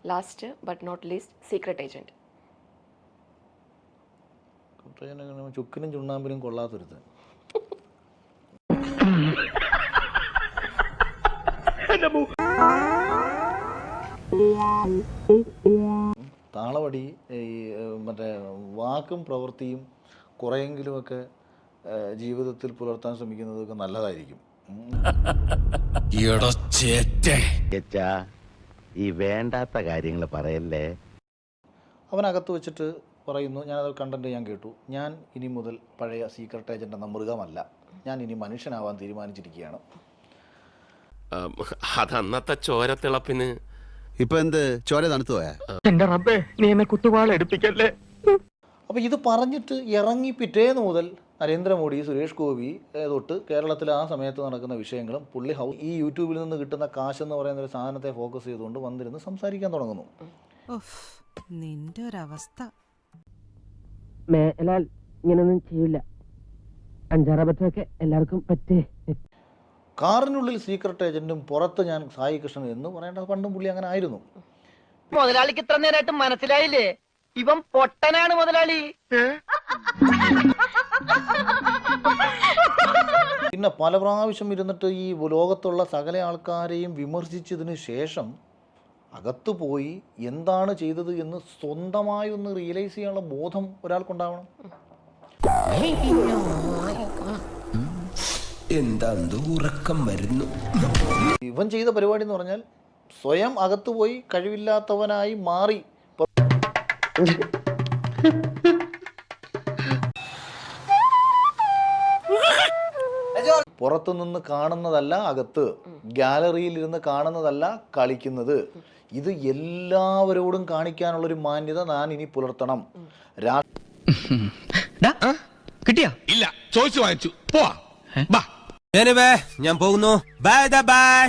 Last but not least, secret agent. ചുക്കിനും ചുണ്ണാമ്പിനും കൊള്ളാത്തൊരുത്തൻ. താളവടി ഈ മറ്റേ വാക്കും പ്രവൃത്തിയും കുറെയെങ്കിലുമൊക്കെ ജീവിതത്തിൽ പുലർത്താൻ ശ്രമിക്കുന്നതൊക്കെ നല്ലതായിരിക്കും. ഈ വേണ്ടാത്ത കാര്യങ്ങൾ പറയല്ലേ. അവനകത്ത് വെച്ചിട്ട് പറയുന്നു, ഞാനത് കണ്ടന്റ് ഞാൻ കേട്ടു, ഞാൻ ഇനി മുതൽ പഴയ സീക്രട്ട് ഏജന്റ് എന്ന മൃഗമല്ല, ഞാൻ ഇനി മനുഷ്യനാവാൻ തീരുമാനിച്ചിരിക്കുകയാണ്. അതന്നത്തെ ചോരത്തിളപ്പിന് ഇപ്പൊ എന്ത് ചോര തണുത്തു പോയാ? എന്റെ റബ്ബേ, നീ എന്നെ കുത്തുവാള എടുപ്പിക്കല്ലേ. അപ്പോൾ ഇത് പറഞ്ഞിട്ട് ഇറങ്ങി പിറ്റേന്ന് മുതൽ നരേന്ദ്രമോദി, സുരേഷ് ഗോപി തൊട്ട് കേരളത്തിൽ ആ സമയത്ത് നടക്കുന്ന വിഷയങ്ങളും പുള്ളി ഈ യൂട്യൂബിൽ നിന്ന് കിട്ടുന്ന കാശെന്ന് പറയുന്ന ഒരു സാധനത്തെ ഫോക്കസ് ചെയ്തുകൊണ്ട് വന്നിരുന്ന് സംസാരിക്കാൻ തുടങ്ങുന്നു. നിന്റെ ഒരവസ്ഥ. മേലാൽ ഇങ്ങനൊന്നും ചെയ്യില്ല. അഞ്ചാറബത്തൊക്കെ എല്ലാവർക്കും പറ്റേ. കാറിനുള്ളിൽ സീക്രട്ട് ഏജന്റും പുറത്ത് ഞാൻ സായി കൃഷ്ണൻ എന്ന് പറയേണ്ടത് പണ്ടും പുള്ളി അങ്ങനെ ആയിരുന്നു. മുതലാളിക്ക് ഇത്ര നേരമായിട്ട് മനസ്സിലായില്ലേ? ഇവൻ പൊട്ടനാണ് മുതലാളി. പിന്നെ പല പ്രാവശ്യം ഇരുന്നിട്ട് ഈ ലോകത്തുള്ള സകല ആൾക്കാരെയും വിമർശിച്ചതിന് ശേഷം അകത്ത് പോയി എന്താണ് ചെയ്തത് എന്ന് സ്വന്തമായി ഒന്ന് റിയലൈസ് ചെയ്യാനുള്ള ബോധം ഒരാൾക്കുണ്ടാവണം. എന്താ ഉറക്കം വരുന്നു. ഇവൻ ചെയ്ത പരിപാടി എന്ന് പറഞ്ഞാൽ സ്വയം അകത്ത് പോയി കഴിവില്ലാത്തവനായി മാറി. പുറത്തുനിന്ന് കാണുന്നതല്ല അകത്ത്, ഗാലറിയിൽ ഇരുന്ന് കാണുന്നതല്ല കളിക്കുന്നത്. ഇത് എല്ലാവരോടും കാണിക്കാനുള്ളൊരു മാന്യത ഞാൻ ഇനി പുലർത്തണം. കിട്ടിയാ? ഇല്ല, ചോദിച്ചു വാങ്ങിച്ചു. പോവാ. ഞാൻ പോകുന്നു. Bye bye.